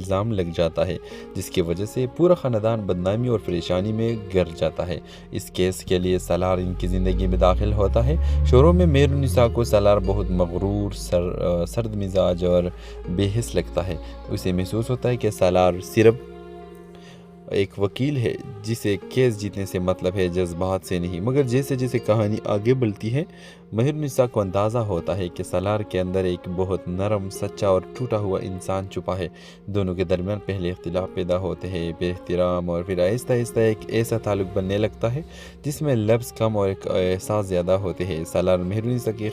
الزام لگ جاتا ہے، جس کی وجہ سے پورا خاندان بدنامی اور پریشانی میں گر جاتا ہے۔ اس کیس کے لیے سالار ان کی زندگی میں داخل ہوتا ہے۔ شروع میں مہر النساء کو سالار بہت مغرور، سرد مزاج اور بے حس لگتا ہے۔ اسے محسوس ہوتا ہے کہ سالار صرف ایک وکیل ہے جسے کیس جیتنے سے مطلب ہے، جذبات سے نہیں۔ مگر جیسے جیسے کہانی آگے بڑھتی ہے، مہر النساء کو اندازہ ہوتا ہے کہ سالار کے اندر ایک بہت نرم، سچا اور ٹوٹا ہوا انسان چھپا ہے۔ دونوں کے درمیان پہلے اختلاف پیدا ہوتے ہیں، بے احترام، اور پھر آہستہ آہستہ ایک ایسا تعلق بننے لگتا ہے جس میں لفظ کم اور ایک احساس زیادہ ہوتے ہیں۔ سالار مہر النساء کے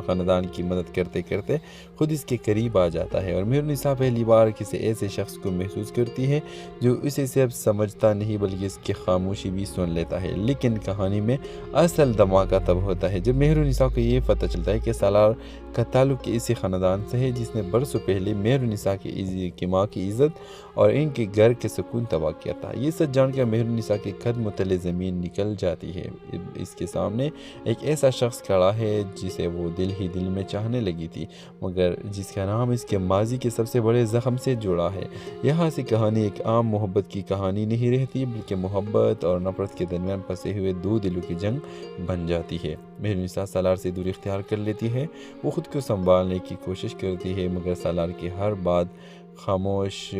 خاندان کی مدد کرتے کرتے خود اس کے قریب آ جاتا ہے، اور مہر النساء پہلی بار کسی ایسے شخص کو محسوس کرتی ہے جو اسے صرف سمجھتا نہیں بلکہ اس کی خاموشی بھی سن لیتا ہے۔ لیکن کہانی میں اصل دھماکہ تب ہوتا ہے جب مہر النساء کو یہ پتہ چلتا ہے کہ سالار کا تعلق اسی خاندان سے ہے جس نے برسوں پہلے مہر النساء کی ماں کی عزت اور ان کے گھر کے سکون تباہ کیا تھا۔ یہ سچ جان کر مہر النساء کے قدم تلے زمین نکل جاتی ہے۔ اس کے سامنے ایک ایسا شخص کھڑا ہے جسے وہ دل ہی دل میں چاہنے لگی تھی، مگر جس کا نام اس کے ماضی کے سب سے بڑے زخم سے جڑا ہے۔ یہاں سے کہانی ایک عام محبت کی کہانی نہیں رہتی، بلکہ محبت اور نفرت کے درمیان پھنسے ہوئے دو دلوں کی جنگ بن جاتی ہے۔ مہر النساء سالار سے دوری اختیار کر لیتی ہے، وہ خود کو سنبھالنے کی کوشش کرتی ہے، مگر سالار کی ہر بات، خاموش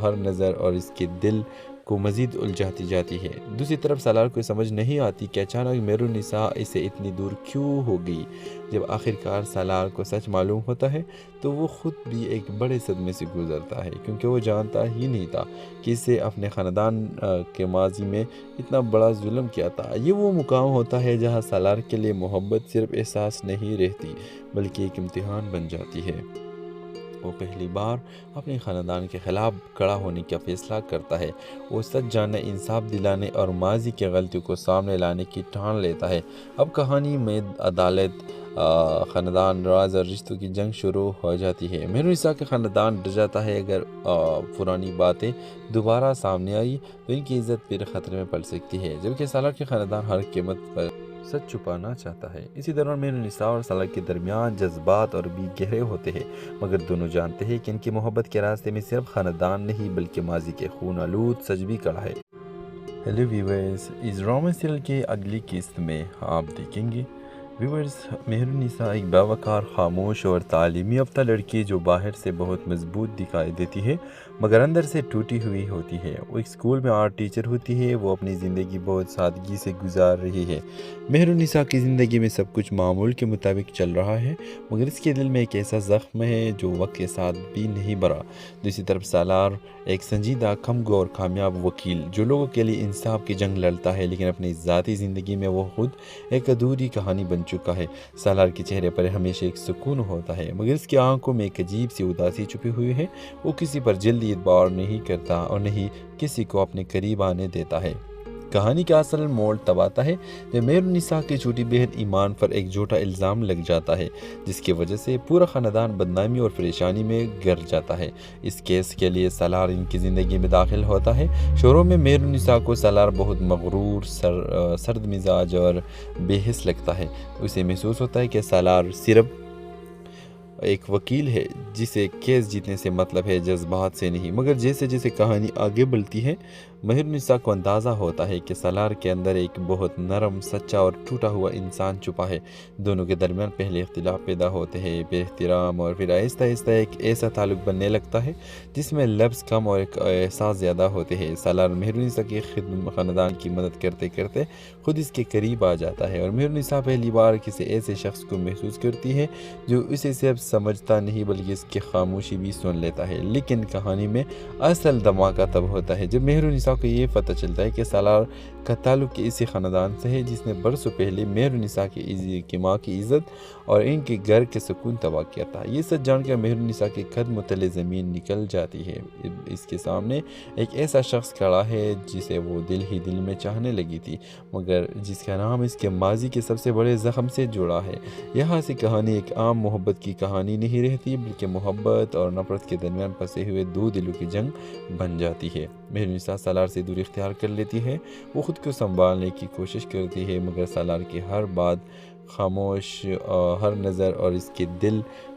ہر نظر اور اس کے دل کو مزید الجھاتی جاتی ہے۔ دوسری طرف سالار کو سمجھ نہیں آتی کہ اچانک مہر النساء اسے اتنی دور کیوں ہو گئی۔ جب آخرکار سالار کو سچ معلوم ہوتا ہے تو وہ خود بھی ایک بڑے صدمے سے گزرتا ہے، کیونکہ وہ جانتا ہی نہیں تھا کہ اسے اپنے خاندان کے ماضی میں اتنا بڑا ظلم کیا تھا۔ یہ وہ مقام ہوتا ہے جہاں سالار کے لیے محبت صرف احساس نہیں رہتی بلکہ ایک امتحان بن جاتی ہے۔ وہ پہلی بار اپنے خاندان کے خلاف کھڑا ہونے کا فیصلہ کرتا ہے۔ وہ سچ جاننے، انصاف دلانے اور ماضی کی غلطیوں کو سامنے لانے کی ٹھان لیتا ہے۔ اب کہانی میں عدالت، خاندان، راز اور رشتوں کی جنگ شروع ہو جاتی ہے۔ مہر النساء کا خاندان ڈر جاتا ہے، اگر پرانی باتیں دوبارہ سامنے آئی تو ان کی عزت پھر خطرے میں پڑ سکتی ہے، جبکہ سالار کے خاندان ہر قیمت پر سچ چھپانا چاہتا ہے۔ اسی دوران مہر النساء اور سالار کے درمیان جذبات اور بھی گہرے ہوتے ہیں، مگر دونوں جانتے ہیں کہ ان کی محبت کے راستے میں صرف خاندان نہیں بلکہ ماضی کے خون آلود سچ بھی کڑا ہے۔ ہیلو ویورز، اس ڈرامہ سیریل کے اگلی قسط میں آپ دیکھیں گے ویورز، مہر النساء ایک باوقار، خاموش اور تعلیمی یافتہ لڑکی جو باہر سے بہت مضبوط دکھائی دیتی ہے مگر اندر سے ٹوٹی ہوئی ہوتی ہے۔ وہ ایک اسکول میں آرٹ ٹیچر ہوتی ہے، وہ اپنی زندگی بہت سادگی سے گزار رہی ہے۔ مہر النساء کی زندگی میں سب کچھ معمول کے مطابق چل رہا ہے، مگر اس کے دل میں ایک ایسا زخم ہے جو وقت کے ساتھ بھی نہیں بھرا۔ دوسری طرف سالار ایک سنجیدہ، کمگو اور کامیاب وکیل جو لوگوں کے لیے انصاف کی جنگ لڑتا ہے، لیکن اپنی ذاتی زندگی میں وہ خود ایک ادھوری کہانی بن چکا ہے۔ سالار کے چہرے پر ہمیشہ ایک سکون ہوتا ہے، مگر اس کی آنکھوں میں ایک عجیب سی اداسی چھپی ہوئی ہے۔ وہ کسی پر جلدی اعتبار نہیں کرتا اور نہیں کسی کو اپنے قریب آنے دیتا ہے۔ کہانی کا اصل موڑ تب آتا ہے جب مہر النساء کی چھوٹی بہن ایمان پر ایک جھوٹا الزام لگ جاتا ہے، جس کی وجہ سے پورا خاندان بدنامی اور پریشانی میں گر جاتا ہے۔ اس کیس کے لیے سالار ان کی زندگی میں داخل ہوتا ہے۔ شروع میں مہر النساء کو سالار بہت مغرور، سرد مزاج اور بے حس لگتا ہے۔ اسے محسوس ہوتا ہے کہ سالار صرف ایک وکیل ہے جسے کیس جیتنے سے مطلب ہے، جذبات سے نہیں۔ مگر جیسے جیسے کہانی آگے بڑھتی ہے، مہر النساء کو اندازہ ہوتا ہے کہ سالار کے اندر ایک بہت نرم، سچا اور ٹوٹا ہوا انسان چھپا ہے۔ دونوں کے درمیان پہلے اختلاف پیدا ہوتے ہیں، بے احترام، اور پھر آہستہ آہستہ ایک ایسا تعلق بننے لگتا ہے جس میں لفظ کم اور ایک احساس زیادہ ہوتے ہیں۔ سالار مہر النساء کے خاندان کی مدد کرتے کرتے خود اس کے قریب آ جاتا ہے، اور مہر النساء پہلی بار کسی ایسے شخص کو محسوس کرتی ہے جو اسے صرف سمجھتا نہیں بلکہ اس کی خاموشی بھی سن لیتا ہے۔ لیکن کہانی میں اصل دھماکہ تب ہوتا ہے جب مہر النساء کو یہ پتہ چلتا ہے کہ سالار کا تعلق اسی خاندان سے ہے جس نے برسوں پہلے مہر النساء کی ماں کی عزت اور ان کے گھر کے سکون تباہ کیا تھا۔ یہ سچ جان کر مہر النساء کے قدم تلے زمین نکل جاتی ہے۔ اس کے سامنے ایک ایسا شخص کھڑا ہے جسے وہ دل ہی دل میں چاہنے لگی تھی، مگر جس کا نام اس کے ماضی کے سب سے بڑے زخم سے جڑا ہے۔ یہاں سے کہانی ایک عام محبت کی کہانی نہیں رہتی، بلکہ محبت اور نفرت کے درمیان پھنسے ہوئے دو دلوں کی جنگ بن جاتی ہے۔ مہر النساء سالار سے دوری اختیار کر لیتی ہے، وہ خود کو سنبھالنے کی کوشش کرتی ہے، مگر سالار کی ہر بات، خاموش ہر نظر اور اس کے دل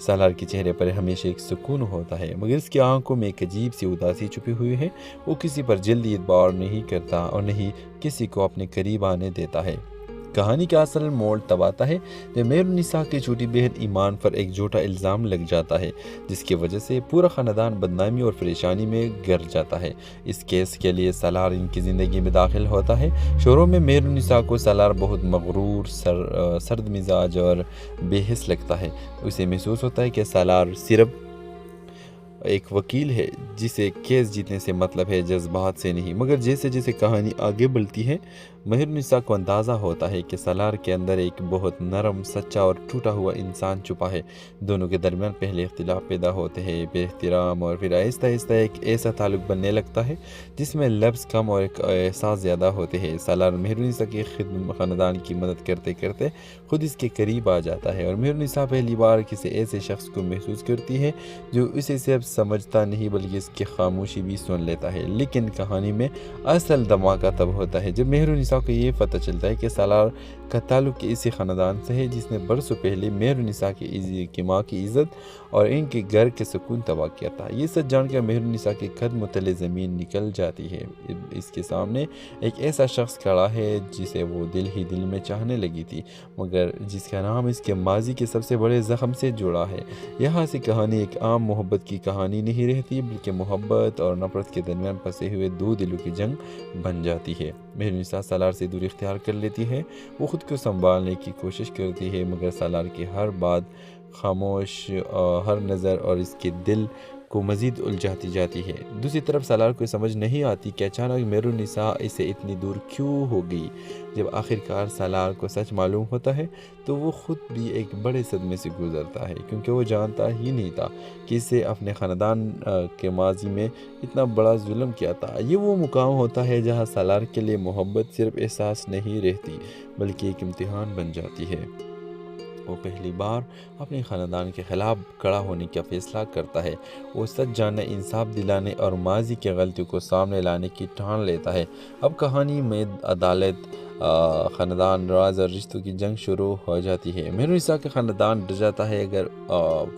سالار کے چہرے پر ہمیشہ ایک سکون ہوتا ہے، مگر اس کی آنکھوں میں ایک عجیب سی اداسی چھپی ہوئی ہے۔ وہ کسی پر جلدی اعتبار نہیں کرتا اور نہیں کسی کو اپنے قریب آنے دیتا ہے۔ کہانی کا اصل موڑ تب آتا ہے جب مہر النساء کی چھوٹی بہن ایمان پر ایک جھوٹا الزام لگ جاتا ہے، جس کی وجہ سے پورا خاندان بدنامی اور پریشانی میں گر جاتا ہے۔ اس کیس کے لیے سالار ان کی زندگی میں داخل ہوتا ہے۔ شروع میں مہر النساء کو سالار بہت مغرور، سرد مزاج اور بے حس لگتا ہے۔ اسے محسوس ہوتا ہے کہ سالار صرف ایک وکیل ہے جسے کیس جیتنے سے مطلب ہے، جذبات سے نہیں۔ مگر جیسے جیسے کہانی آگے بڑھتی ہے، مہر النساء کو اندازہ ہوتا ہے کہ سالار کے اندر ایک بہت نرم، سچا اور ٹوٹا ہوا انسان چھپا ہے۔ دونوں کے درمیان پہلے اختلاف پیدا ہوتے ہیں، بے احترام، اور پھر آہستہ آہستہ ایک ایسا تعلق بننے لگتا ہے جس میں لفظ کم اور ایک احساس زیادہ ہوتے ہیں۔ سالار مہر النساء کے خاندان کی مدد کرتے کرتے خود اس کے قریب آ جاتا ہے، اور مہر النساء پہلی بار کسی ایسے شخص کو محسوس کرتی ہے جو اسے صرف سمجھتا نہیں بلکہ اس کی خاموشی بھی سن لیتا ہے۔ لیکن کہانی میں اصل دھماکہ تب ہوتا ہے جب مہر النساء کو یہ پتہ چلتا ہے کہ سالار کا تعلق اسی خاندان سے ہے جس نے برسوں پہلے مہر النساء کی ماں کی عزت اور ان کے گھر کے سکون تباہ کیا تھا۔ یہ سچ جان کر مہر النساء کے قدم تلے زمین نکل جاتی ہے۔ اس کے سامنے ایک ایسا شخص کھڑا ہے جسے وہ دل ہی دل میں چاہنے لگی تھی، مگر جس کا نام اس کے ماضی کے سب سے بڑے زخم سے جڑا ہے۔ یہاں سے کہانی ایک عام محبت کی کہانی نہیں رہتی، بلکہ محبت اور نفرت کے درمیان پھنسے ہوئے دو دلوں کی جنگ بن جاتی ہے۔ مہر النساء سالار سے دوری اختیار کر لیتی ہے۔ وہ خود کو سنبھالنے کی کوشش کرتی ہے، مگر سالار کی ہر بات، خاموش ہر نظر اور اس کے دل کو مزید الجھاتی جاتی ہے۔ دوسری طرف سالار کو سمجھ نہیں آتی کہ اچانک مہر النساء اسے اتنی دور کیوں ہو گئی۔ جب آخرکار سالار کو سچ معلوم ہوتا ہے تو وہ خود بھی ایک بڑے صدمے سے گزرتا ہے، کیونکہ وہ جانتا ہی نہیں تھا کہ اسے اپنے خاندان کے ماضی میں اتنا بڑا ظلم کیا تھا۔ یہ وہ مقام ہوتا ہے جہاں سالار کے لیے محبت صرف احساس نہیں رہتی بلکہ ایک امتحان بن جاتی ہے۔ وہ پہلی بار اپنے خاندان کے خلاف کھڑا ہونے کا فیصلہ کرتا ہے۔ وہ سچ جاننے، انصاف دلانے اور ماضی کی غلطیوں کو سامنے لانے کی ٹھان لیتا ہے۔ اب کہانی میں عدالت، خاندان، راز اور رشتوں کی جنگ شروع ہو جاتی ہے۔ مہر النساء کا خاندان ڈر جاتا ہے، اگر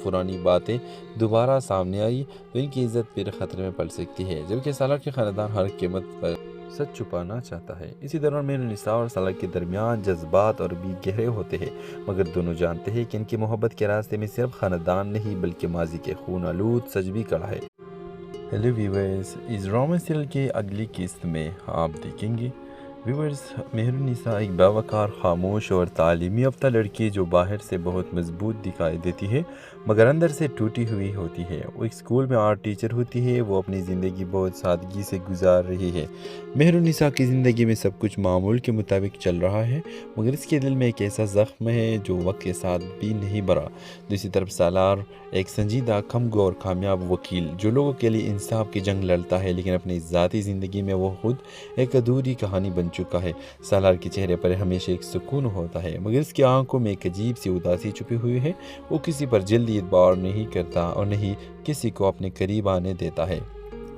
پرانی باتیں دوبارہ سامنے آئی تو ان کی عزت پھر خطرے میں پڑ سکتی ہے، جبکہ سالار کے خاندان ہر قیمت پر سچ چھپانا چاہتا ہے۔ اسی دوران مہر النساء اور سالار کے درمیان جذبات اور بھی گہرے ہوتے ہیں، مگر دونوں جانتے ہیں کہ ان کی محبت کے راستے میں صرف خاندان نہیں بلکہ ماضی کے خون آلود سچ بھی کڑا ہے۔ ہیلو ویورز، اس ڈرامہ سیریل کے اگلی قسط میں آپ دیکھیں گے ویورز، مہر النساء ایک باوقار، خاموش اور تعلیمی یافتہ لڑکی جو باہر سے بہت مضبوط دکھائی دیتی ہے مگر اندر سے ٹوٹی ہوئی ہوتی ہے۔ وہ ایک اسکول میں آرٹ ٹیچر ہوتی ہے۔ وہ اپنی زندگی بہت سادگی سے گزار رہی ہے۔ مہر النساء کی زندگی میں سب کچھ معمول کے مطابق چل رہا ہے، مگر اس کے دل میں ایک ایسا زخم ہے جو وقت کے ساتھ بھی نہیں بھرا۔ دوسری طرف سالار ایک سنجیدہ، کمگو اور کامیاب وکیل جو لوگوں کے لیے انصاف کی جنگ لڑتا ہے، لیکن اپنی ذاتی زندگی میں وہ خود ایک ادھوری کہانی بن چکا ہے۔ سالار کے چہرے پر ہمیشہ ایک سکون ہوتا ہے، مگر اس کی آنکھوں میں ایک عجیب سی اداسی چھپی ہوئی ہے۔ وہ کسی پر جلدی اعتبار نہیں کرتا اور نہیں کسی کو اپنے قریب آنے دیتا ہے۔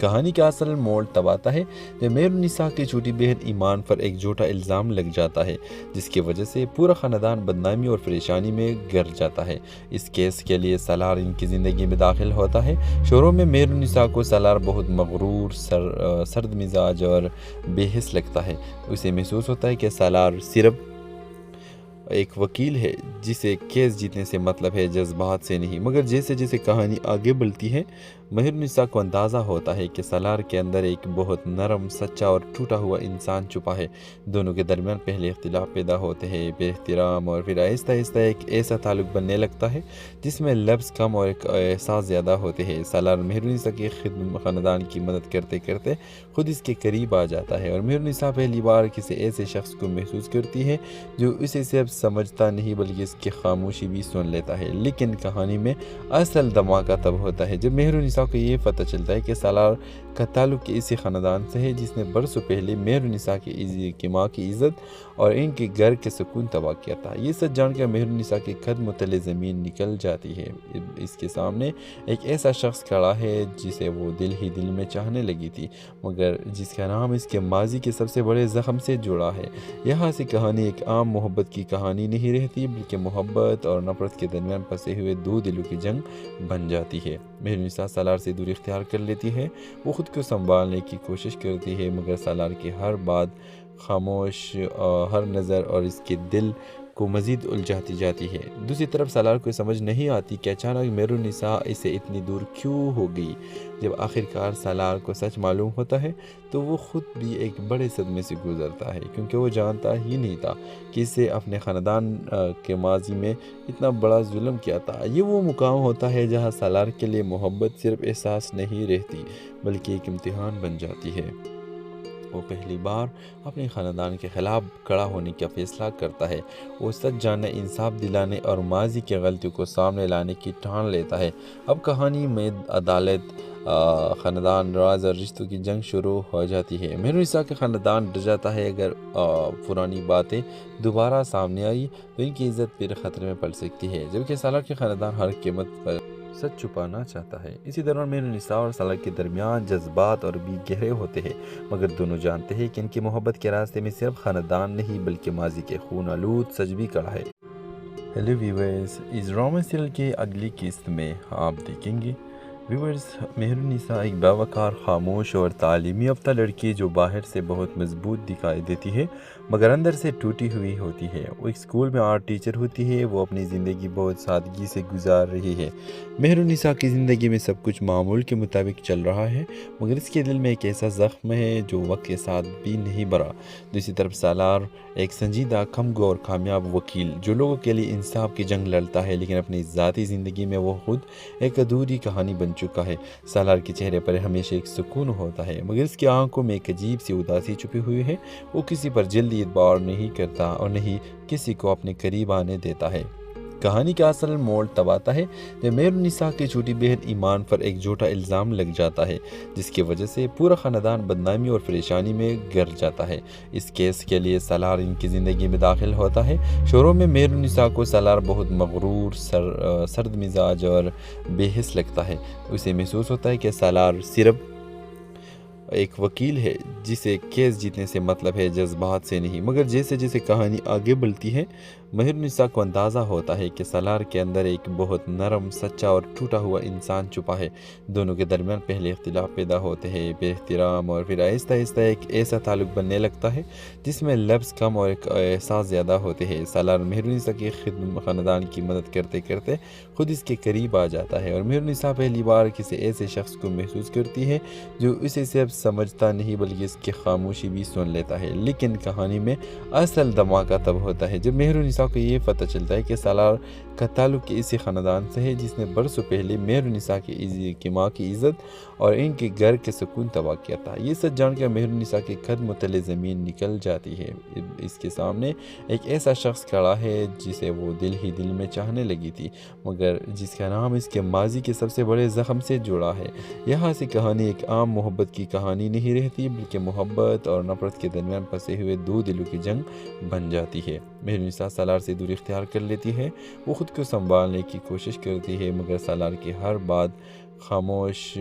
کہانی کا اصل موڑ تب آتا ہے جب مہر النساء کی چھوٹی بہن ایمان پر ایک جھوٹا الزام لگ جاتا ہے، جس کی وجہ سے پورا خاندان بدنامی اور پریشانی میں گر جاتا ہے۔ اس کیس کے لیے سالار ان کی زندگی میں داخل ہوتا ہے۔ شروع میں مہر النساء کو سالار بہت مغرور، سرد مزاج اور بے حس لگتا ہے۔ اسے محسوس ہوتا ہے کہ سالار صرف ایک وکیل ہے جسے کیس جیتنے سے مطلب ہے، جذبات سے نہیں۔ مگر جیسے جیسے کہانی آگے بڑھتی ہے، مہر النساء کو اندازہ ہوتا ہے کہ سالار کے اندر ایک بہت نرم، سچا اور ٹوٹا ہوا انسان چھپا ہے۔ دونوں کے درمیان پہلے اختلاف پیدا ہوتے ہیں، بے احترام، اور پھر آہستہ آہستہ ایک ایسا تعلق بننے لگتا ہے جس میں لفظ کم اور ایک احساس زیادہ ہوتے ہیں۔ سالار مہر النساء کے خاندان کی مدد کرتے کرتے خود اس کے قریب آ جاتا ہے، اور مہر النساء پہلی بار کسی ایسے شخص کو محسوس کرتی ہے جو اسے صرف سمجھتا نہیں بلکہ اس کی خاموشی بھی سن لیتا ہے۔ لیکن کہانی میں اصل دھماکہ تب ہوتا ہے جب مہر النساء النساء کو یہ پتہ چلتا ہے کہ سالار کا تعلق اسی خاندان سے ہے جس نے برسوں پہلے مہر النساء کی ماں کی عزت اور ان کے گھر کے سکون تباہ کیا تھا۔ یہ سچ جان کر مہر النساء کے قدم تلے زمین نکل جاتی ہے۔ اس کے سامنے ایک ایسا شخص کھڑا ہے جسے وہ دل ہی دل میں چاہنے لگی تھی، مگر جس کا نام اس کے ماضی کے سب سے بڑے زخم سے جڑا ہے۔ یہاں سے کہانی ایک عام محبت کی کہانی نہیں رہتی، بلکہ محبت اور نفرت کے درمیان پھنسے ہوئے دو دلوں کی جنگ بن جاتی ہے۔ مہر النساء سالار سے دوری اختیار کر لیتی ہے۔ وہ خود کو سنبھالنے کی کوشش کرتی ہے، مگر سالار کی ہر بات خاموش، ہر نظر اور اس کے دل کو مزید الجھاتی جاتی ہے۔ دوسری طرف سالار کو سمجھ نہیں آتی کہ اچانک مہر النساء اسے اتنی دور کیوں ہو گئی۔ جب آخرکار سالار کو سچ معلوم ہوتا ہے تو وہ خود بھی ایک بڑے صدمے سے گزرتا ہے، کیونکہ وہ جانتا ہی نہیں تھا کہ اسے اپنے خاندان کے ماضی میں اتنا بڑا ظلم کیا تھا۔ یہ وہ مقام ہوتا ہے جہاں سالار کے لیے محبت صرف احساس نہیں رہتی، بلکہ ایک امتحان بن جاتی ہے۔ وہ پہلی بار اپنے خاندان کے خلاف کھڑا ہونے کا فیصلہ کرتا ہے۔ وہ سچ جاننے، انصاف دلانے اور ماضی کی غلطیوں کو سامنے لانے کی ٹھان لیتا ہے۔ اب کہانی میں عدالت، خاندان، راز اور رشتوں کی جنگ شروع ہو جاتی ہے۔ مہر النساء کا خاندان ڈر جاتا ہے، اگر پرانی باتیں دوبارہ سامنے آئی تو ان کی عزت پھر خطرے میں پڑ سکتی ہے، جبکہ سالار کے خاندان ہر قیمت پر سچ چھپانا چاہتا ہے۔ اسی دوران مہر النساء اور سالار کے درمیان جذبات اور بھی گہرے ہوتے ہیں، مگر دونوں جانتے ہیں کہ ان کی محبت کے راستے میں صرف خاندان نہیں بلکہ ماضی کے خون آلود سچ بھی کڑا ہے۔ ہیلو ویورز، اس ڈرامہ سیریل کے اگلی قسط میں آپ دیکھیں گے ویورز، مہر النساء ایک باوقار، خاموش اور تعلیمی یافتہ لڑکی جو باہر سے بہت مضبوط دکھائی دیتی ہے مگر اندر سے ٹوٹی ہوئی ہوتی ہے۔ وہ ایک اسکول میں آرٹ ٹیچر ہوتی ہے۔ وہ اپنی زندگی بہت سادگی سے گزار رہی ہے۔ مہر النساء کی زندگی میں سب کچھ معمول کے مطابق چل رہا ہے، مگر اس کے دل میں ایک ایسا زخم ہے جو وقت کے ساتھ بھی نہیں بھرا۔ دوسری طرف سالار ایک سنجیدہ، کمگو اور کامیاب وکیل جو لوگوں کے لیے انصاف کی جنگ لڑتا ہے، لیکن اپنی ذاتی زندگی میں وہ خود ایک ادھوری کہانی بن چکا ہے۔ سالار کے چہرے پر ہمیشہ ایک سکون ہوتا ہے، مگر اس کی آنکھوں میں ایک عجیب سی اداسی چھپی ہوئی ہے۔ وہ کسی پر جلدی اعتبار نہیں کرتا اور نہیں کسی کو اپنے قریب آنے دیتا ہے۔ کہانی کا اصل موڑ تب آتا ہے جب مہر النساء کی چھوٹی بہن ایمان پر ایک جھوٹا الزام لگ جاتا ہے، جس کی وجہ سے پورا خاندان بدنامی اور پریشانی میں گر جاتا ہے۔ اس کیس کے لیے سالار ان کی زندگی میں داخل ہوتا ہے۔ شروع میں مہر النساء کو سالار بہت مغرور، سرد مزاج اور بے حس لگتا ہے۔ اسے محسوس ہوتا ہے کہ سالار صرف ایک وکیل ہے جسے کیس جیتنے سے مطلب ہے، جذبات سے نہیں۔ مگر جیسے جیسے کہانی آگے بڑھتی ہے مہر النساء کو اندازہ ہوتا ہے کہ سالار کے اندر ایک بہت نرم، سچا اور ٹوٹا ہوا انسان چھپا ہے۔ دونوں کے درمیان پہلے اختلاف پیدا ہوتے ہیں، بے احترام، اور پھر آہستہ آہستہ ایک ایسا تعلق بننے لگتا ہے جس میں لفظ کم اور ایک احساس زیادہ ہوتے ہیں۔ سالار مہر النساء کے خاندان کی مدد کرتے کرتے خود اس کے قریب آ جاتا ہے، اور مہر النساء پہلی بار کسی ایسے شخص کو محسوس کرتی ہے جو اسے صرف سمجھتا نہیں بلکہ اس کی خاموشی بھی سن لیتا ہے۔ لیکن کہانی میں اصل دھماکہ تب ہوتا ہے جب مہر النساء کو یہ پتہ چلتا ہے کہ سالار کا تعلق اسی خاندان سے ہے جس نے برسوں پہلے مہر النساء کی ماں کی عزت اور ان کے گھر کے سکون تباہ کیا تھا۔ یہ سچ جان کر مہر النساء کے قدم تلے زمین نکل جاتی ہے۔ اس کے سامنے ایک ایسا شخص کھڑا ہے جسے وہ دل ہی دل میں چاہنے لگی تھی، مگر جس کا نام اس کے ماضی کے سب سے بڑے زخم سے جڑا ہے۔ یہاں سے کہانی ایک عام محبت کی کہانی نہیں رہتی، بلکہ محبت اور نفرت کے درمیان پھنسے ہوئے دو دلوں کی جنگ بن جاتی ہے۔ مہر النساء سالار سے دوری اختیار کر لیتی ہے۔ وہ خود کو سنبھالنے کی کوشش کرتی ہے، مگر سالار کی ہر بات خاموش،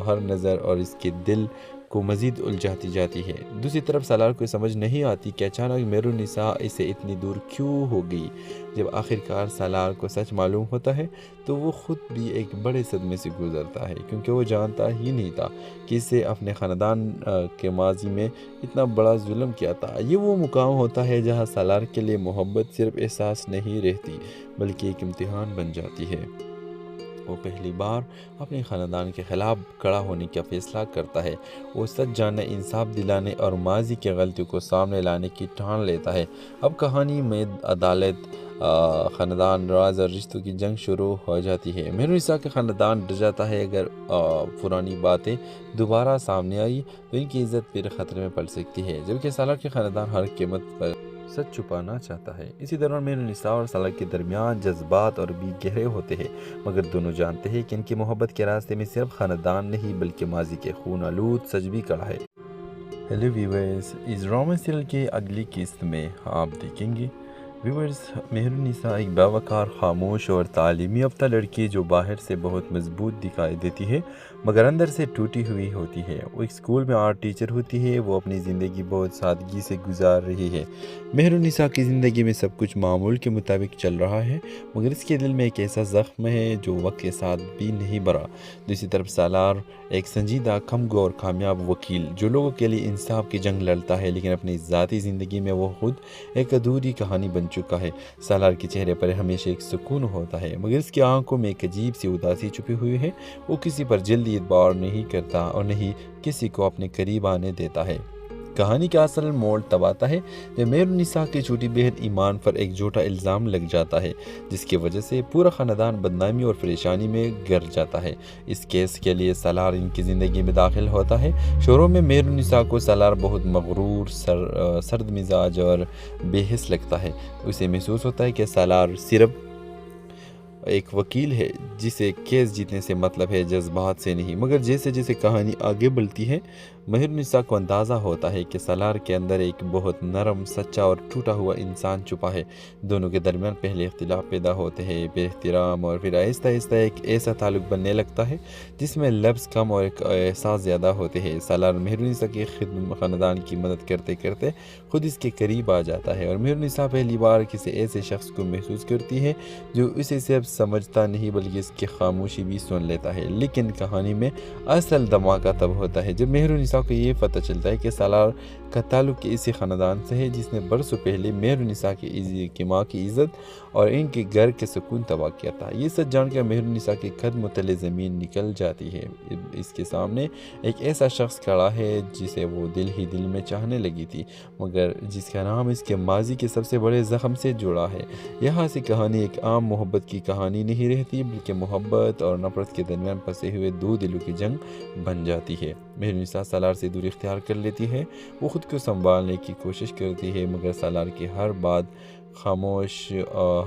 ہر نظر اور اس کے دل کو مزید الجھاتی جاتی ہے۔ دوسری طرف سالار کو سمجھ نہیں آتی کہ اچانک مہر النساء اسے اتنی دور کیوں ہو گئی۔ جب آخرکار سالار کو سچ معلوم ہوتا ہے تو وہ خود بھی ایک بڑے صدمے سے گزرتا ہے، کیونکہ وہ جانتا ہی نہیں تھا کہ اسے اپنے خاندان کے ماضی میں اتنا بڑا ظلم کیا تھا۔ یہ وہ مقام ہوتا ہے جہاں سالار کے لیے محبت صرف احساس نہیں رہتی بلکہ ایک امتحان بن جاتی ہے۔ وہ پہلی بار اپنے خاندان کے خلاف کھڑا ہونے کا فیصلہ کرتا ہے۔ وہ سچ جاننے، انصاف دلانے اور ماضی کی غلطیوں کو سامنے لانے کی ٹھان لیتا ہے۔ اب کہانی میں عدالت، خاندان، راز اور رشتوں کی جنگ شروع ہو جاتی ہے۔ مہر النساء کا خاندان ڈر جاتا ہے، اگر پرانی باتیں دوبارہ سامنے آئی تو ان کی عزت پھر خطرے میں پڑ سکتی ہے، جبکہ سالار کے خاندان ہر قیمت پر سچ چھپانا چاہتا ہے۔ اسی دوران میر النساء اور سالار کے درمیان جذبات اور بھی گہرے ہوتے ہیں، مگر دونوں جانتے ہیں کہ ان کی محبت کے راستے میں صرف خاندان نہیں بلکہ ماضی کے خون آلود سچ بھی کڑا ہے۔ ہیلو ویورز، اس ڈرامہ سیریل کی اگلی قسط میں آپ دیکھیں گے ویورز مہر النساء ایک باوقار، خاموش اور تعلیمی یافتہ لڑکی جو باہر سے بہت مضبوط دکھائی دیتی ہے مگر اندر سے ٹوٹی ہوئی ہوتی ہے۔ وہ ایک اسکول میں آرٹ ٹیچر ہوتی ہے۔ وہ اپنی زندگی بہت سادگی سے گزار رہی ہے۔ مہر النساء کی زندگی میں سب کچھ معمول کے مطابق چل رہا ہے مگر اس کے دل میں ایک ایسا زخم ہے جو وقت کے ساتھ بھی نہیں بھرا۔ دوسری طرف سالار ایک سنجیدہ، کمگو اور کامیاب وکیل جو لوگوں کے لیے انصاف کی جنگ لڑتا ہے، لیکن اپنی ذاتی زندگی میں وہ خود ایک ادھوری کہانی بن چکا ہے۔ سالار کے چہرے پر ہمیشہ ایک سکون ہوتا ہے مگر اس کی آنکھوں میں ایک عجیب سی اداسی چھپی ہوئی ہے۔ وہ کسی پر جلدی اعتبار نہیں کرتا اور نہیں کسی کو اپنے قریب آنے دیتا ہے۔ کہانی کا اصل موڑ تب آتا ہے جب مہر النساء کی چھوٹی بہن ایمان پر ایک جھوٹا الزام لگ جاتا ہے جس کی وجہ سے پورا خاندان بدنامی اور پریشانی میں گر جاتا ہے۔ اس کیس کے لیے سالار ان کی زندگی میں داخل ہوتا ہے۔ شروع میں مہر النساء کو سالار بہت مغرور، سرد مزاج اور بے حس لگتا ہے۔ اسے محسوس ہوتا ہے کہ سالار صرف ایک وکیل ہے جسے کیس جیتنے سے مطلب ہے، جذبات سے نہیں۔ مگر جیسے جیسے کہانی آگے بڑھتی ہے مہر النساء کو اندازہ ہوتا ہے کہ سالار کے اندر ایک بہت نرم، سچا اور ٹوٹا ہوا انسان چھپا ہے۔ دونوں کے درمیان پہلے اختلاف پیدا ہوتے ہیں، بے احترام، اور پھر آہستہ آہستہ ایک ایسا تعلق بننے لگتا ہے جس میں لفظ کم اور ایک احساس زیادہ ہوتے ہیں۔ سالار مہر النساء کے خاندان کی مدد کرتے کرتے خود اس کے قریب آ جاتا ہے اور مہر النساء پہلی بار کسی ایسے شخص کو محسوس کرتی ہے جو اسے صرف سمجھتا نہیں بلکہ اس کی خاموشی بھی سن لیتا ہے۔ لیکن کہانی میں اصل دھماکہ تب ہوتا ہے جب مہر النساء کو یہ پتہ چلتا ہے کہ سالار کا تعلق اسی خاندان سے ہے جس نے برسوں پہلے مہر النساء کی ماں کی عزت اور ان کے گھر کے سکون تباہ کیا تھا۔ یہ سچ جان کر مہر النساء کے قدم تلے زمین نکل جاتی ہے۔ اس کے سامنے ایک ایسا شخص کھڑا ہے جسے وہ دل ہی دل میں چاہنے لگی تھی مگر جس کا نام اس کے ماضی کے سب سے بڑے زخم سے جڑا ہے۔ یہاں سے کہانی ایک عام محبت کی کہانی نہیں رہتی بلکہ محبت اور نفرت کے درمیان پھنسے ہوئے دو دلوں کی جنگ بن جاتی ہے۔ مہر النساء سالار سے دوری اختیار کر لیتی ہے۔ وہ خود کو سنبھالنے کی کوشش کرتی ہے مگر سالار کی ہر بات، خاموش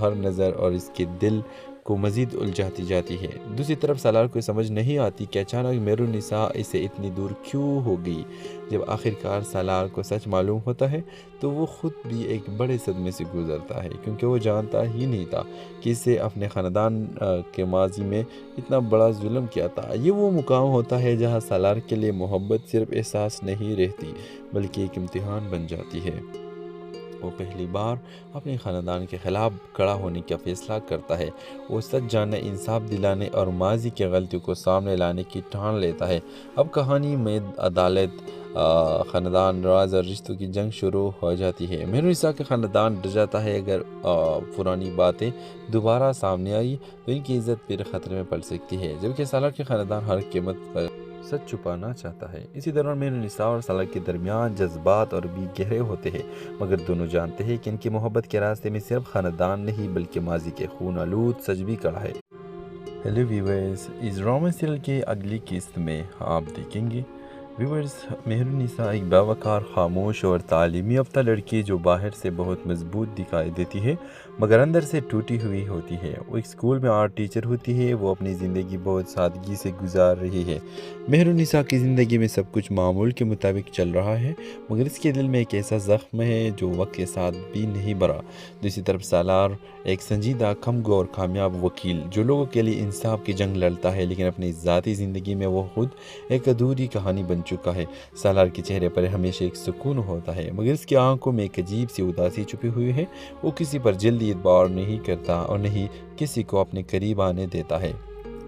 ہر نظر اور اس کے دل کو مزید الجھاتی جاتی ہے۔ دوسری طرف سالار کو سمجھ نہیں آتی کہ اچانک مہر النساء اسے اتنی دور کیوں ہو گئی۔ جب آخرکار سالار کو سچ معلوم ہوتا ہے تو وہ خود بھی ایک بڑے صدمے سے گزرتا ہے کیونکہ وہ جانتا ہی نہیں تھا کہ اسے اپنے خاندان کے ماضی میں اتنا بڑا ظلم کیا تھا۔ یہ وہ مقام ہوتا ہے جہاں سالار کے لیے محبت صرف احساس نہیں رہتی بلکہ ایک امتحان بن جاتی ہے۔ وہ پہلی بار اپنے خاندان کے خلاف کھڑا ہونے کا فیصلہ کرتا ہے۔ وہ سچ جاننے، انصاف دلانے اور ماضی کی غلطیوں کو سامنے لانے کی ٹھان لیتا ہے۔ اب کہانی میں عدالت، خاندان، راز اور رشتوں کی جنگ شروع ہو جاتی ہے۔ مہر النساء کا خاندان ڈر جاتا ہے اگر پرانی باتیں دوبارہ سامنے آئی تو ان کی عزت پھر خطرے میں پڑ سکتی ہے، جبکہ سالار کے خاندان ہر قیمت پر سچ چھپانا چاہتا ہے۔ اسی دوران مہر النساء اور سالار کے درمیان جذبات اور بھی گہرے ہوتے ہیں مگر دونوں جانتے ہیں کہ ان کی محبت کے راستے میں صرف خاندان نہیں بلکہ ماضی کے خون آلود سچ بھی کڑا ہے۔ ہیلو ویورز، اس ڈرامہ سیریل کی اگلی قسط میں آپ دیکھیں گے ویورز مہر النساء ایک باوقار، خاموش اور تعلیمی یافتہ لڑکی جو باہر سے بہت مضبوط دکھائی دیتی ہے مگر اندر سے ٹوٹی ہوئی ہوتی ہے۔ وہ ایک اسکول میں آرٹ ٹیچر ہوتی ہے۔ وہ اپنی زندگی بہت سادگی سے گزار رہی ہے۔ مہر النساء کی زندگی میں سب کچھ معمول کے مطابق چل رہا ہے مگر اس کے دل میں ایک ایسا زخم ہے جو وقت کے ساتھ بھی نہیں بھرا۔ دوسری طرف سالار ایک سنجیدہ، کمگو اور کامیاب وکیل جو لوگوں کے لیے انصاف کی جنگ لڑتا ہے، لیکن اپنی ذاتی زندگی میں وہ خود ایک ادھوری کہانی بن چکا ہے۔ سالار کے چہرے پر ہمیشہ ایک سکون ہوتا ہے مگر اس کی آنکھوں میں ایک عجیب سی اداسی چھپی ہوئی ہے۔ وہ کسی پر جلدی اعتبار نہیں کرتا اور نہیں کسی کو اپنے قریب آنے دیتا ہے۔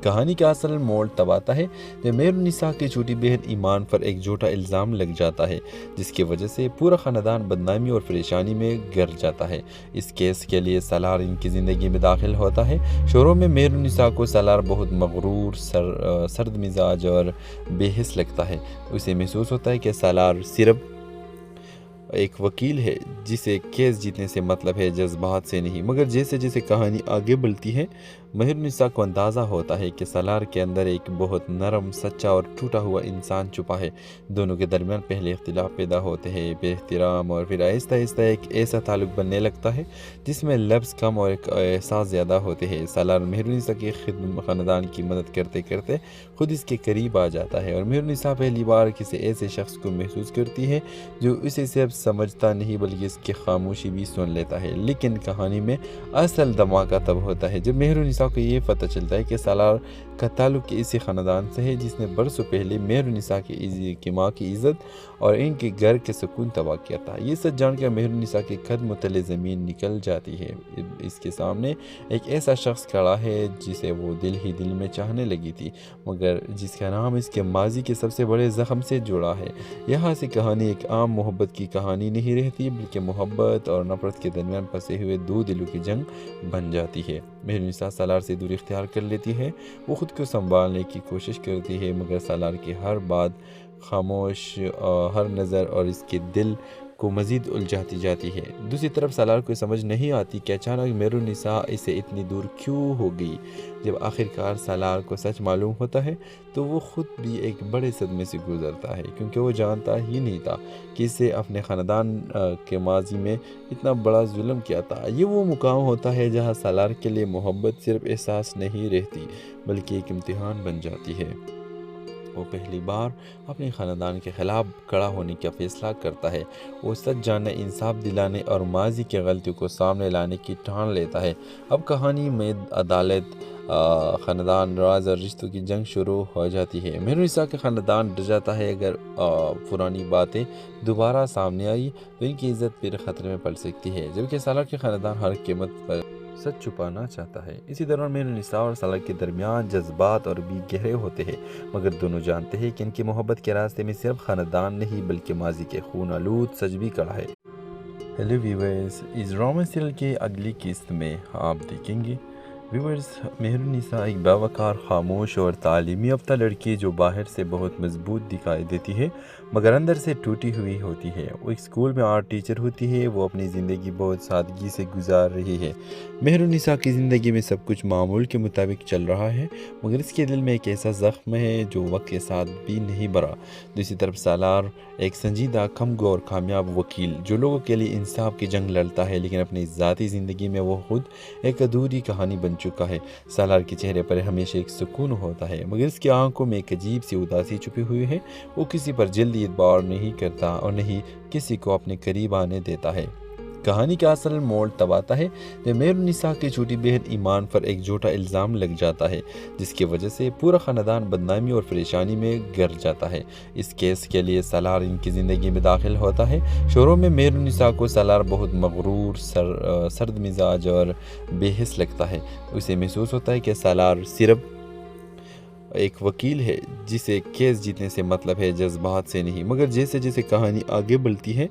کہانی کا اصل موڑ تب آتا ہے جب مہر النساء کی چھوٹی بہن ایمان پر ایک جھوٹا الزام لگ جاتا ہے جس کی وجہ سے پورا خاندان بدنامی اور پریشانی میں گر جاتا ہے۔ اس کیس کے لیے سالار ان کی زندگی میں داخل ہوتا ہے۔ شروع میں مہر النساء کو سالار بہت مغرور، سرد مزاج اور بے حس لگتا ہے۔ اسے محسوس ہوتا ہے کہ سالار صرف ایک وکیل ہے جسے کیس جیتنے سے مطلب ہے، جذبات سے نہیں، مگر جیسے جیسے کہانی آگے بڑھتی ہے مہرنسا کو اندازہ ہوتا ہے کہ سالار کے اندر ایک بہت نرم، سچا اور ٹوٹا ہوا انسان چھپا ہے۔ دونوں کے درمیان پہلے اختلاف پیدا ہوتے ہیں، بے احترام، اور پھر آہستہ آہستہ ایک ایسا تعلق بننے لگتا ہے جس میں لفظ کم اور ایک احساس زیادہ ہوتے ہیں۔ سالار مہرنسا کے خاندان کی مدد کرتے کرتے خود اس کے قریب آ جاتا ہے، اور مہرنسا پہلی بار کسی ایسے شخص کو محسوس کرتی ہے جو اسے صرف سمجھتا نہیں بلکہ اس کی خاموشی بھی سن لیتا ہے۔ لیکن کہانی میں اصل دھماکہ تب ہوتا ہے جب مہرنسا کو یہ پتہ چلتا ہے کہ سالار کا تعلق اسی خاندان سے ہے جس نے برسوں پہلے مہرنسا کی ماں کی عزت اور ان کے گھر کے سکون تباہ کیا تھا۔ یہ سچ جان کر مہرنسا کے قدم تلے زمین نکل جاتی ہے۔ اس کے سامنے ایک ایسا شخص کھڑا ہے جسے وہ دل ہی دل میں چاہنے لگی تھی، مگر جس کا نام اس کے ماضی کے سب سے بڑے زخم سے جڑا ہے۔ یہاں سے کہانی ایک عام محبت کی کہانی نہیں رہتی، بلکہ محبت اور نفرت کے درمیان پسے ہوئے دو دلوں کی جنگ بن جاتی ہے۔ مہرنسا سالار سے دور اختیار کر لیتی ہے، وہ خود کو سنبھالنے کی کوشش کرتی ہے، مگر سالار کی ہر بات، خاموش ہر نظر اور اس کے دل کو مزید الجھاتی جاتی ہے۔ دوسری طرف سالار کو سمجھ نہیں آتی کہ اچانک مہرنسا اسے اتنی دور کیوں ہو گئی۔ جب آخرکار سالار کو سچ معلوم ہوتا ہے تو وہ خود بھی ایک بڑے صدمے سے گزرتا ہے، کیونکہ وہ جانتا ہی نہیں تھا کہ اسے اپنے خاندان کے ماضی میں اتنا بڑا ظلم کیا تھا۔ یہ وہ مقام ہوتا ہے جہاں سالار کے لیے محبت صرف احساس نہیں رہتی بلکہ ایک امتحان بن جاتی ہے۔ وہ پہلی بار اپنے خاندان کے خلاف کھڑا ہونے کا فیصلہ کرتا ہے۔ وہ سچ جاننے، انصاف دلانے اور ماضی کی غلطیوں کو سامنے لانے کی ٹھان لیتا ہے۔ اب کہانی میں عدالت، خاندان، راز اور رشتوں کی جنگ شروع ہو جاتی ہے۔ مہرنسا کا خاندان ڈر جاتا ہے، اگر پرانی باتیں دوبارہ سامنے آئی تو ان کی عزت پھر خطرے میں پڑ سکتی ہے، جبکہ سالار کے خاندان ہر قیمت پر سچ چھپانا چاہتا ہے۔ اسی دوران مہرنسا اور سالار کے درمیان جذبات اور بھی گہرے ہوتے ہیں، مگر دونوں جانتے ہیں کہ ان کی محبت کے راستے میں صرف خاندان نہیں بلکہ ماضی کے خون آلود سچ بھی کھڑا ہے۔ ہیلو ویورز، اس ڈرامہ سیریل کی اگلی قسط میں آپ دیکھیں گے ویورز، مہرنسا ایک باوقار، خاموش اور تعلیمی یافتہ لڑکی جو باہر سے بہت مضبوط دکھائی دیتی ہے مگر اندر سے ٹوٹی ہوئی ہوتی ہے۔ وہ ایک اسکول میں آرٹ ٹیچر ہوتی ہے، وہ اپنی زندگی بہت سادگی سے گزار رہی ہے۔ مہرنسا کی زندگی میں سب کچھ معمول کے مطابق چل رہا ہے، مگر اس کے دل میں ایک ایسا زخم ہے جو وقت کے ساتھ بھی نہیں بھرا۔ دوسری طرف سالار ایک سنجیدہ، کم گو اور کامیاب وکیل جو لوگوں کے لیے انصاف کی جنگ لڑتا ہے، لیکن اپنی ذاتی زندگی میں وہ خود ایک ادھوری کہانی بن چکا ہے۔ سالار کے چہرے پر ہمیشہ ایک سکون ہوتا ہے، مگر اس کی آنکھوں میں ایک عجیب سی اداسی چھپی ہوئی ہے۔ وہ کسی پر جلدی اعتبار نہیں کرتا اور نہیں کسی کو اپنے قریب آنے دیتا ہے۔ کہانی کا اصل موڑ تب آتا ہے جب مہرنسا کی چھوٹی بہن ایمان پر ایک جھوٹا الزام لگ جاتا ہے، جس کی وجہ سے پورا خاندان بدنامی اور پریشانی میں گر جاتا ہے۔ اس کیس کے لیے سالار ان کی زندگی میں داخل ہوتا ہے۔ شروع میں مہرنسا کو سالار بہت مغرور، سرد مزاج اور بے حس لگتا ہے۔ اسے محسوس ہوتا ہے کہ سالار صرف ایک وکیل ہے جسے کیس جیتنے سے مطلب ہے، جذبات سے نہیں، مگر جیسے جیسے کہانی آگے بڑھتی ہے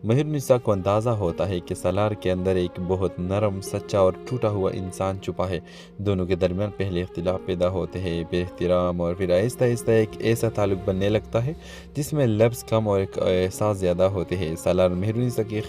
مہرنسا کو اندازہ ہوتا ہے کہ سالار کے اندر ایک بہت نرم، سچا اور ٹوٹا ہوا انسان چھپا ہے۔ دونوں کے درمیان پہلے اختلاف پیدا ہوتے ہیں، بے احترام، اور پھر آہستہ آہستہ ایک ایسا تعلق بننے لگتا ہے جس میں لفظ کم اور ایک احساس زیادہ ہوتے ہیں۔ سالار مہرنسا کے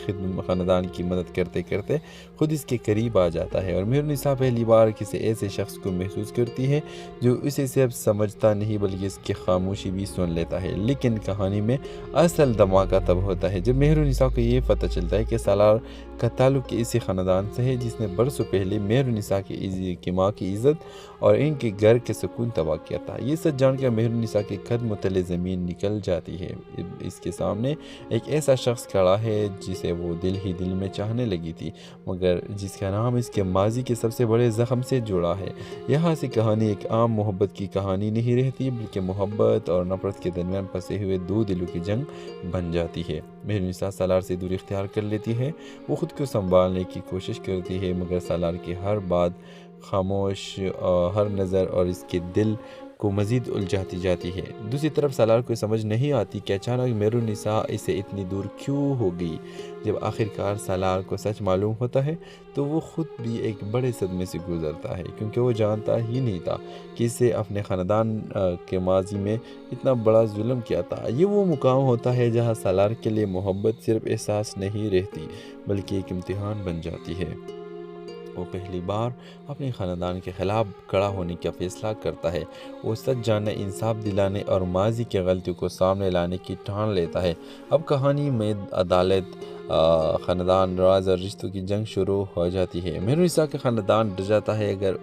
خاندان کی مدد کرتے کرتے خود اس کے قریب آ جاتا ہے، اور مہرنسا پہلی بار کسی ایسے شخص کو محسوس کرتی ہے جو اسے صرف سمجھتا نہیں بلکہ اس کی خاموشی بھی سن لیتا ہے۔ لیکن کہانی میں اصل دھماکہ تب ہوتا ہے جب مہرنسا کو یہ پتہ چلتا ہے کہ سالار کا تعلق اسی خاندان سے ہے جس نے برسوں پہلے مہرنسا کی ماں کی عزت اور ان کے گھر کے سکون تباہ کیا تھا۔ یہ سچ جان کر مہرنسا کے قدم تلے زمین نکل جاتی ہے۔ اس کے سامنے ایک ایسا شخص کھڑا ہے جسے وہ دل ہی دل میں چاہنے لگی تھی، مگر جس کا نام اس کے ماضی کے سب سے بڑے زخم سے جڑا ہے۔ یہاں سے کہانی ایک عام محبت کی کہانی نہیں رہتی، بلکہ محبت اور نفرت کے درمیان پسے ہوئے دو دلوں کی جنگ بن جاتی ہے۔ مہرنسا سالار سے دور اختیار کر لیتی ہے، وہ خود کو سنبھالنے کی کوشش کرتی ہے، مگر سالار کی ہر بات، خاموش ہر نظر اور اس کے دل کو مزید الجھاتی جاتی ہے۔ دوسری طرف سالار کو سمجھ نہیں آتی کہ اچانک مہرالنساء اسے اتنی دور کیوں ہو گئی۔ جب آخرکار سالار کو سچ معلوم ہوتا ہے تو وہ خود بھی ایک بڑے صدمے سے گزرتا ہے، کیونکہ وہ جانتا ہی نہیں تھا کہ اسے اپنے خاندان کے ماضی میں اتنا بڑا ظلم کیا تھا۔ یہ وہ مقام ہوتا ہے جہاں سالار کے لیے محبت صرف احساس نہیں رہتی بلکہ ایک امتحان بن جاتی ہے۔ وہ پہلی بار اپنے خاندان کے خلاف کھڑا ہونے کا فیصلہ کرتا ہے۔ وہ سچ جاننے، انصاف دلانے اور ماضی کی غلطیوں کو سامنے لانے کی ٹھان لیتا ہے۔ اب کہانی میں عدالت، خاندان، راز اور رشتوں کی جنگ شروع ہو جاتی ہے۔ مہرالنساء کا خاندان ڈر جاتا ہے اگر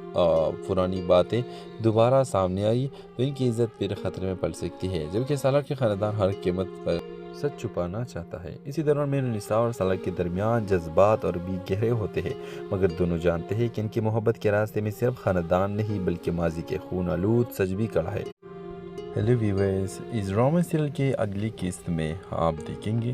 پرانی باتیں دوبارہ سامنے آئی تو ان کی عزت پھر خطرے میں پڑ سکتی ہے، جبکہ سالار کے خاندان ہر قیمت پر سچ چھپانا چاہتا ہے۔ اسی دوران مہرالنساء اور سالار کے درمیان جذبات اور بھی گہرے ہوتے ہیں، مگر دونوں جانتے ہیں کہ ان کی محبت کے راستے میں صرف خاندان نہیں بلکہ ماضی کے خون آلود سچ بھی کڑا ہے۔ ہیلو ویورز، اس ڈرامہ سیریل کے اگلی قسط میں آپ دیکھیں گے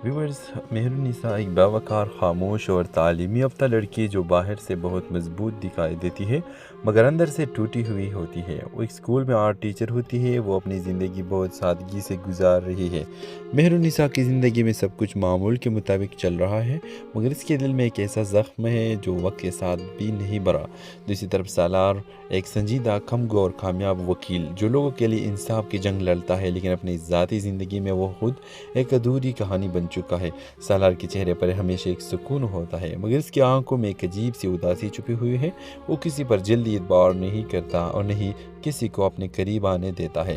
ویورز، مہرالنساء ایک باوقار، خاموش اور تعلیم یافتہ لڑکی جو باہر سے بہت مضبوط دکھائی دیتی ہے مگر اندر سے ٹوٹی ہوئی ہوتی ہے۔ وہ ایک اسکول میں آرٹ ٹیچر ہوتی ہے۔ وہ اپنی زندگی بہت سادگی سے گزار رہی ہے۔ مہرالنساء کی زندگی میں سب کچھ معمول کے مطابق چل رہا ہے مگر اس کے دل میں ایک ایسا زخم ہے جو وقت کے ساتھ بھی نہیں بھرا۔ دوسری طرف سالار ایک سنجیدہ، کم گو اور کامیاب وکیل جو لوگوں کے لیے انصاف کی جنگ لڑتا ہے، لیکن اپنی ذاتی زندگی میں وہ خود ایک ادھوری کہانی بن چکا ہے۔ سالار کے چہرے پر ہمیشہ ایک سکون ہوتا ہے مگر اس کی آنکھوں میں ایک عجیب سی اداسی چھپی ہوئی ہے۔ وہ کسی پر جلدی اعتبار نہیں کرتا اور نہیں کسی کو اپنے قریب آنے دیتا ہے۔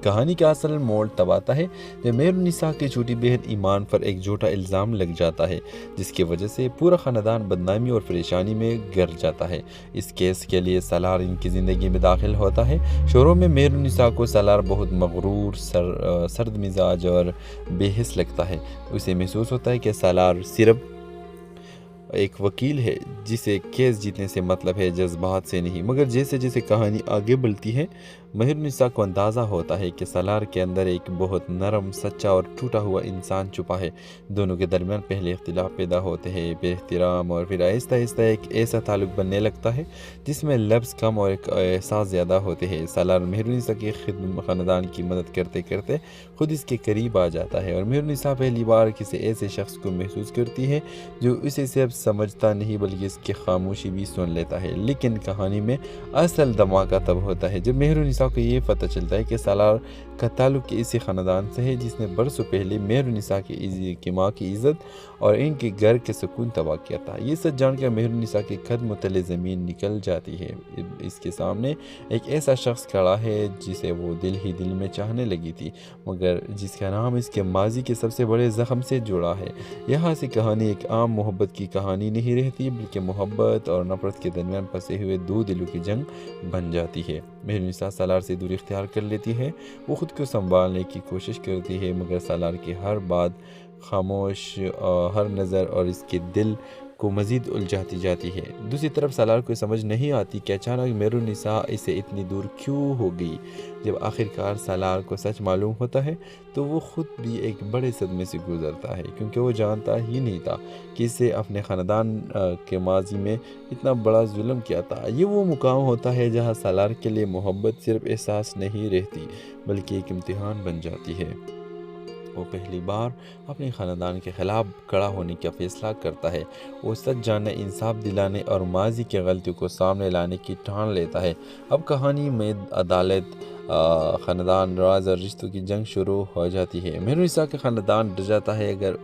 کہانی کا اصل موڑ تب آتا ہے جب مہرالنساء کی چھوٹی بہن ایمان پر ایک جھوٹا الزام لگ جاتا ہے جس کی وجہ سے پورا خاندان بدنامی اور پریشانی میں گر جاتا ہے۔ اس کیس کے لیے سالار ان کی زندگی میں داخل ہوتا ہے۔ شروع میں مہرالنساء کو سالار بہت مغرور، سرد مزاج اور بے حس لگتا ہے۔ اسے محسوس ہوتا ہے کہ سالار صرف ایک وکیل ہے جسے کیس جیتنے سے مطلب ہے، جذبات سے نہیں۔ مگر جیسے جیسے کہانی آگے بڑھتی ہے مہرالنساء کو اندازہ ہوتا ہے کہ سالار کے اندر ایک بہت نرم، سچا اور ٹوٹا ہوا انسان چھپا ہے۔ دونوں کے درمیان پہلے اختلاف پیدا ہوتے ہیں، پھر احترام، اور پھر آہستہ آہستہ ایک ایسا تعلق بننے لگتا ہے جس میں لفظ کم اور ایک احساس زیادہ ہوتے ہیں۔ سالار مہرالنساء کے خاندان کی مدد کرتے کرتے خود اس کے قریب آ جاتا ہے اور مہرالنساء پہلی بار کسی ایسے شخص کو محسوس کرتی ہے جو اسے صرف سمجھتا نہیں بلکہ اس کی خاموشی بھی سن لیتا ہے۔ لیکن کہانی میں اصل دھماکہ تب ہوتا ہے جب مہرالنساء کو یہ پتہ چلتا ہے کہ سالار کا تعلق اسی خاندان سے ہے جس نے برسوں پہلے مہرالنساء کی ماں کی عزت اور ان کے گھر کے سکون تباہ کیا تھا۔ یہ سچ جان کر مہرالنساء کے قدم تلے زمین نکل جاتی ہے۔ اس کے سامنے ایک ایسا شخص کھڑا ہے جسے وہ دل ہی دل میں چاہنے لگی تھی مگر جس کا نام اس کے ماضی کے سب سے بڑے زخم سے جڑا ہے۔ یہاں سے کہانی ایک عام محبت کی کہانی نہیں رہتی بلکہ محبت اور نفرت کے درمیان پھنسے ہوئے دو دلوں کی جنگ بن جاتی ہے۔ مہرالنساء سالار سے دوری اختیار کر لیتی ہے۔ وہ خود کو سنبھالنے کی کوشش کرتی ہے مگر سالار کی ہر بات، خاموش ہر نظر اور اس کے دل کو مزید الجھاتی جاتی ہے۔ دوسری طرف سالار کو سمجھ نہیں آتی کہ اچانک مہرالنساء اسے اتنی دور کیوں ہو گئی۔ جب آخرکار سالار کو سچ معلوم ہوتا ہے تو وہ خود بھی ایک بڑے صدمے سے گزرتا ہے، کیونکہ وہ جانتا ہی نہیں تھا کہ اسے اپنے خاندان کے ماضی میں اتنا بڑا ظلم کیا تھا۔ یہ وہ مقام ہوتا ہے جہاں سالار کے لیے محبت صرف احساس نہیں رہتی بلکہ ایک امتحان بن جاتی ہے۔ وہ پہلی بار اپنے خاندان کے خلاف کھڑا ہونے کا فیصلہ کرتا ہے۔ وہ سچ جاننے، انصاف دلانے اور ماضی کی غلطیوں کو سامنے لانے کی ٹھان لیتا ہے۔ اب کہانی میں عدالت، خاندان، راز اور رشتوں کی جنگ شروع ہو جاتی ہے۔ مہرالنساء کا خاندان ڈر جاتا ہے اگر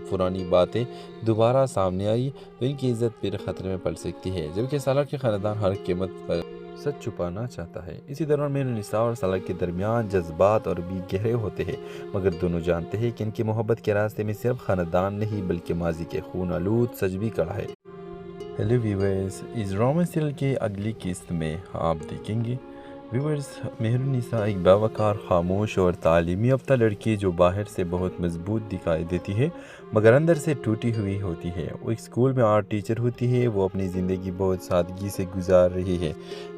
پرانی باتیں دوبارہ سامنے آئی تو ان کی عزت پھر خطرے میں پڑ سکتی ہے، جبکہ سالار کے خاندان ہر قیمت پر سچ چھپانا چاہتا ہے۔ اسی دوران مہرالنساء اور سالار کے درمیان جذبات اور بھی گہرے ہوتے ہیں مگر دونوں جانتے ہیں کہ ان کی محبت کے راستے میں صرف خاندان نہیں بلکہ ماضی کے خون آلود سچ بھی کڑا ہے۔ ہیلو ویورز، اس ڈرامہ سیریل کے اگلی قسط میں آپ دیکھیں گے ویورز، مہرالنساء ایک باوقار، خاموش اور تعلیم یافتہ لڑکی جو باہر سے بہت مضبوط دکھائی دیتی ہے مگر اندر سے ٹوٹی ہوئی ہوتی ہے۔ وہ ایک اسکول میں آرٹ ٹیچر ہوتی ہے۔ وہ اپنی زندگی بہت سادگی سے گزار رہی ہے۔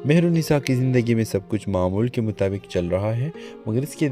مہرالنساء کی زندگی میں سب کچھ معمول کے مطابق چل رہا ہے مگر اس کے